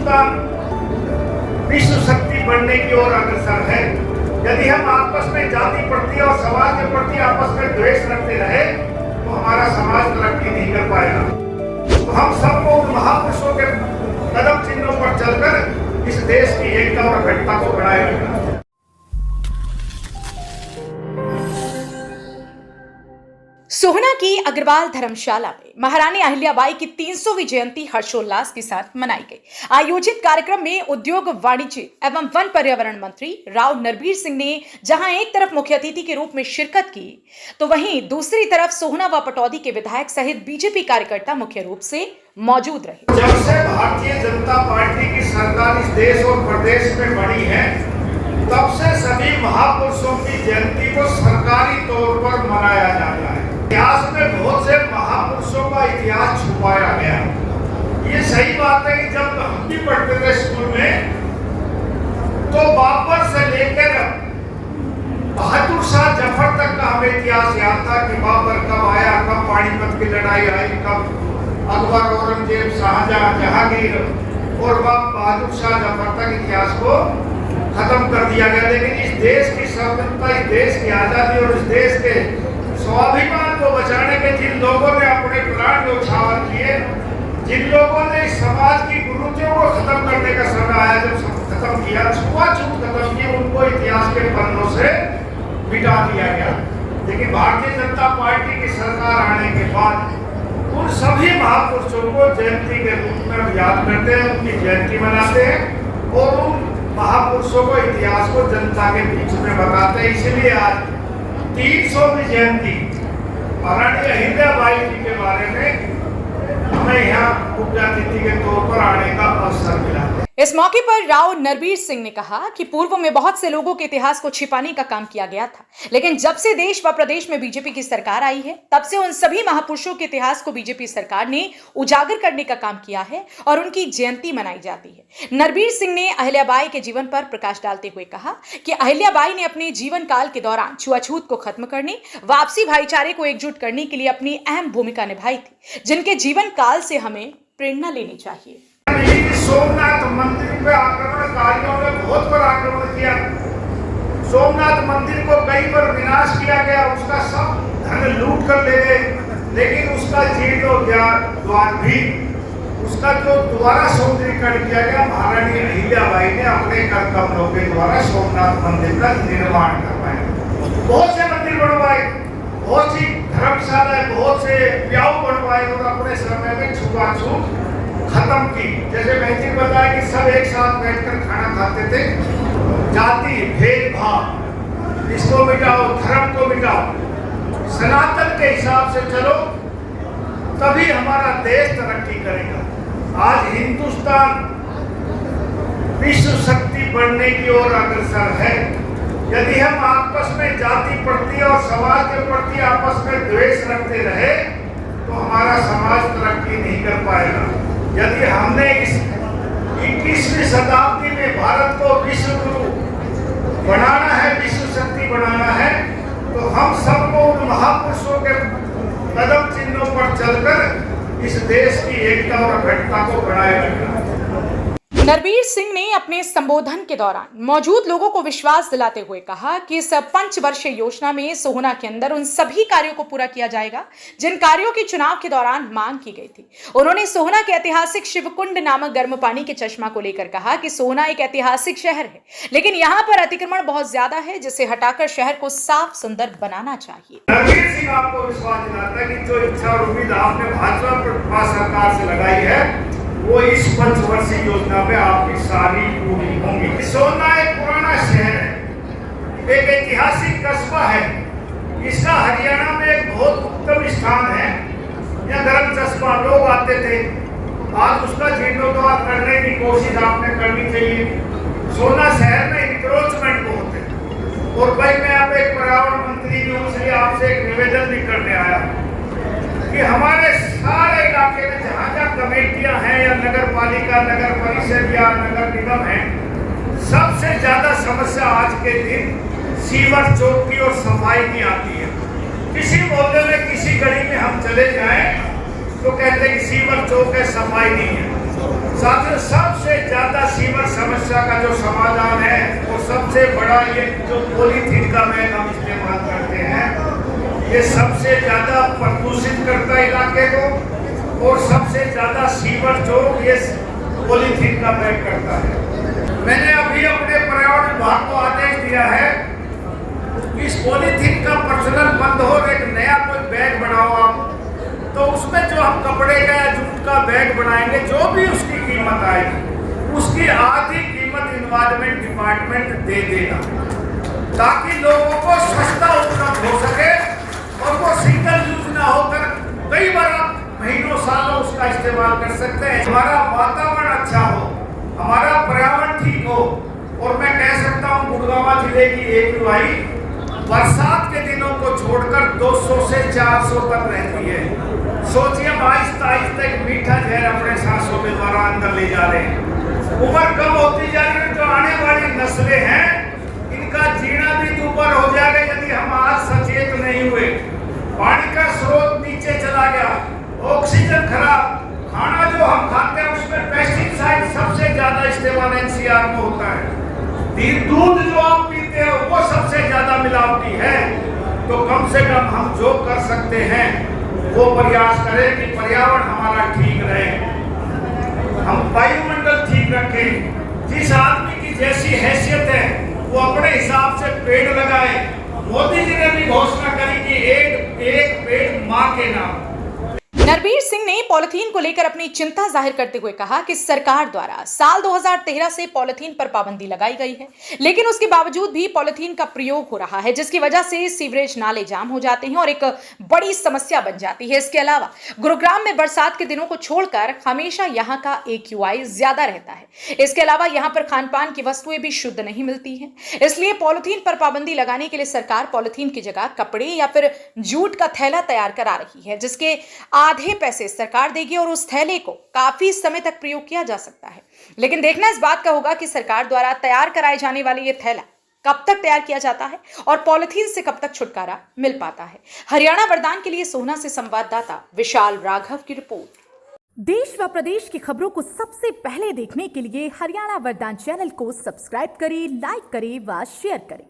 हिंदुस्तान विश्व शक्ति बनने की ओर अग्रसर है। यदि हम आपस में जाति प्रति और समाज के प्रति आपस में द्वेष रखते रहे तो हमारा समाज तरक्की नहीं कर पाएगा। तो हम सबको उन महापुरुषों के कदम चिन्हों पर चलकर इस देश की एकता और अखंडता को बनाए रखना। सोहना की अग्रवाल धर्मशाला में महारानी अहिल्याबाई की 300वीं जयंती हर्षोल्लास के साथ मनाई गई। आयोजित कार्यक्रम में उद्योग, वाणिज्य एवं वन पर्यावरण मंत्री राव नरबीर सिंह ने जहां एक तरफ मुख्य अतिथि के रूप में शिरकत की तो वहीं दूसरी तरफ सोहना व पटौदी के विधायक सहित बीजेपी कार्यकर्ता मुख्य रूप से मौजूद रहे। जब से भारतीय जनता पार्टी की सरकार इस देश और प्रदेश में बनी है तब से सभी महापुरुषों की जयंती को सरकारी तौर पर मनाया जाता है। इतिहास में बहुत से महापुरुषों का इतिहास छुपाया गया। ये सही बात है कि जब हम भी पढ़ते थे स्कूल में तो बाबर से लेकर बहादुर शाह जफर तक का हमें इतिहास याद था कि बाबर कब आया, कब पानीपत की लड़ाई आई, कब अकबर, औरंगजेब, शाहजहां, जहांगीर और बहादुर शाह जफर तक इतिहास को खत्म कर दिया गया। लेकिन इस देश की स्वतंत्रता, इस देश की आजादी और इस देश के स्वाभिमान को बचाने के जिन लोगों ने अपने प्राण न्यौछावर किए, जिन लोगों ने इस समाज की कुरीतियों को खत्म करने का समय आया, जब खत्म किया, छुआछूत खत्म की, उनको इतिहास के पन्नों से मिटा दिया गया। लेकिन भारतीय जनता पार्टी की सरकार आने के बाद उन सभी महापुरुषों को जयंती के रूप में हम याद करते हैं, उनकी जयंती मनाते हैं और उन महापुरुषों को, इतिहास को जनता के बीच में बताते हैं। इसलिए आज 300वीं जयंती महारानी अहिल्याबाई जी के बारे में हमें यहाँ मुख्य अतिथि के तौर पर आने का अवसर मिला। इस मौके पर राव नरबीर सिंह ने कहा कि पूर्व में बहुत से लोगों के इतिहास को छिपाने का काम किया गया था, लेकिन जब से देश व प्रदेश में बीजेपी की सरकार आई है तब से उन सभी महापुरुषों के इतिहास को बीजेपी सरकार ने उजागर करने का काम किया है और उनकी जयंती मनाई जाती है। नरबीर सिंह ने अहिल्याबाई के जीवन पर प्रकाश डालते हुए कहा कि अहिल्याबाई ने अपने जीवन काल के दौरान छुआछूत को खत्म करने व आपसी भाईचारे को एकजुट करने के लिए अपनी अहम भूमिका निभाई थी, जिनके जीवन काल से हमें प्रेरणा लेनी चाहिए। सोमनाथ मंदिर पे आक्रमणकारियों ने बहुत बड़ा आक्रमण किया। सोमनाथ मंदिर को कई बार विनाश किया गया, उसका सब धन लूट कर ले गए, लेकिन उसका जीर्णोद्धार भी, उसका जो दोबारा सौंदर्यीकरण किया गया, महारानी अहिल्याबाई ने अपने कर कमलों के द्वारा सोमनाथ मंदिर का निर्माण करवाया। बहुत से मंदिर बनवाए, बहुत सी धर्मशालाएं, बहुत से ब्याह बनवाए और अपने समय में छुआछूत खत्म की। जैसे मैंने बताया कि सब एक साथ बैठकर खाना खाते थे। जाति भेदभाव इसको मिटाओ, धर्म को मिटाओ, सनातन के हिसाब से चलो, तभी हमारा देश तरक्की करेगा। आज हिंदुस्तान विश्व शक्ति बनने की ओर अग्रसर है। यदि हम आपस में जाति प्रति और समाज के प्रति आपस में द्वेष रखते रहे तो हमारा समाज तरक्की नहीं कर पाएगा। यदि हमने इस 21वीं शताब्दी में भारत को विश्व गुरु बनाना है, विश्व शक्ति बनाना है, तो हम सबको उन महापुरुषों के कदम चिन्हों पर चलकर इस देश की एकता और अखंडता को बनाए रखना। नरबीर सिंह ने अपने संबोधन के दौरान मौजूद लोगों को विश्वास दिलाते हुए कहा कि इस पंचवर्षीय योजना में सोहना के अंदर उन सभी कार्यों को पूरा किया जाएगा जिन कार्यों की चुनाव के दौरान मांग की गई थी। उन्होंने सोहना के ऐतिहासिक शिवकुंड नामक गर्म पानी के चश्मा को लेकर कहा कि सोहना एक ऐतिहासिक शहर है, लेकिन यहाँ पर अतिक्रमण बहुत ज्यादा है, जिसे हटाकर शहर को साफ सुंदर बनाना चाहिए। नरबीर सिंह आपको विश्वास दिलाता है कि जो इच्छा और उम्मीद आपने भाजपा सरकार से लगाई है वो इस पंचवर्षीय योजना में आपकी सारी पूरी होंगी। सोहना एक पुराना शहर है, एक ऐतिहासिक कस्बा है। इसका हरियाणा में एक बहुत उत्तम स्थान है। यहाँ गर्म चश्मा लोग आते थे, आज उसका जीर्णोद्धार करने की कोशिश आपने करनी चाहिए। सोहना शहर में इंक्रोचमेंट बहुत है और भाई मैं अब एक पर्यावरण मंत्री हूँ, इसलिए आपसे एक निवेदन भी करने आया कि हमारे सारे इलाके में जहाँ जहाँ कमेटियाँ हैं या नगर पालिका, नगर परिषद या नगर निगम है, सबसे ज्यादा समस्या आज के दिन सीवर चौक की और सफाई की आती है। किसी मोहल्ले में, किसी गली में हम चले जाएं तो कहते हैं कि सीवर चौक है, सफाई नहीं है। साथ सबसे ज्यादा सीवर समस्या का जो समाधान है वो सबसे बड़ा ये जो पॉलीथीन का बैग हम इस्तेमाल करते हैं, ये सबसे ज्यादा प्रदूषित करता है इलाके को और सबसे ज्यादा सीवर जो ये पॉलीथीन का बैग करता है। मैंने अभी अपने पर्यावरण विभाग को आदेश दिया है कि इस पॉलीथीन का प्रचलन बंद हो, एक नया कोई बैग बनाओ आप, तो उसमें जो हम कपड़े का या जूट का बैग बनाएंगे, जो भी उसकी कीमत आएगी उसकी आधी कीमत इन्वायरमेंट डिपार्टमेंट दे देगा, ताकि लोगों को सस्ता उपलब्ध हो सके और वो सिंगल यूज ना होकर कई बार आप महीनों सालों उसका इस्तेमाल कर सकते हैं। हमारा वातावरण अच्छा हो, हमारा पर्यावरण ठीक हो। और मैं कह सकता हूँ गुड़गांव जिले की AQI बरसात के दिनों को छोड़कर 200 से 400 तक रहती है। सोचिए हम आहिस्ता आहिस्ता एक मीठा जहर अपने सांसों के द्वारा अंदर ले जा रहे हैं। उम्र कम होती जा रही है, जो आने वाली नस्लें हैं इनका जीना भी दुर्भर हो जाएगा यदि हम आज सचेत नहीं हुए। पानी का स्रोत नीचे चला गया, ऑक्सीजन खराब, खाना जो हम खाते हैं उसमें पेस्टिसाइड सबसे ज्यादा इस्तेमाल NCR में होता है, दूध जो आप पीते हैं वो सबसे ज्यादा मिलावटी है। तो कम से कम हम जो कर सकते हैं वो प्रयास करें कि पर्यावरण हमारा ठीक रहे, हम वायुमंडल ठीक रखें। जिस आदमी की जैसी हैसियत है वो अपने हिसाब से पेड़ लगाए। मोदी जी ने भी घोषणा करी कि एक पेड़ माँ के नाम। नरबीर सिंह ने पॉलिथीन को लेकर अपनी चिंता जाहिर करते हुए कहा कि सरकार द्वारा साल 2013 से पॉलिथीन पर पाबंदी लगाई गई है, लेकिन उसके बावजूद भी पॉलिथीन का प्रयोग हो रहा है, जिसकी वजह से सीवरेज नाले जाम हो जाते हैं और एक बड़ी समस्या बन जाती है। इसके अलावा गुरुग्राम में बरसात के दिनों को छोड़कर हमेशा यहाँ का AQI ज्यादा रहता है। इसके अलावा यहाँ पर खान पान की वस्तुएं भी शुद्ध नहीं मिलती हैं, इसलिए पॉलिथीन पर पाबंदी लगाने के लिए सरकार पॉलिथीन की जगह कपड़े या फिर जूट का थैला तैयार करा रही है, जिसके आधे पैसे सरकार देगी और उस थैले को काफी समय तक प्रयोग किया जा सकता है। लेकिन देखना इस बात का होगा कि सरकार द्वारा तैयार कराए जाने वाले ये थैला कब तक तैयार किया जाता है और पॉलिथीन से कब तक छुटकारा मिल पाता है। हरियाणा वरदान के लिए सोहना से संवाददाता विशाल राघव की रिपोर्ट। देश व प्रदेश की खबरों को सबसे पहले देखने के लिए हरियाणा वरदान चैनल को सब्सक्राइब करें, लाइक करें व शेयर करें।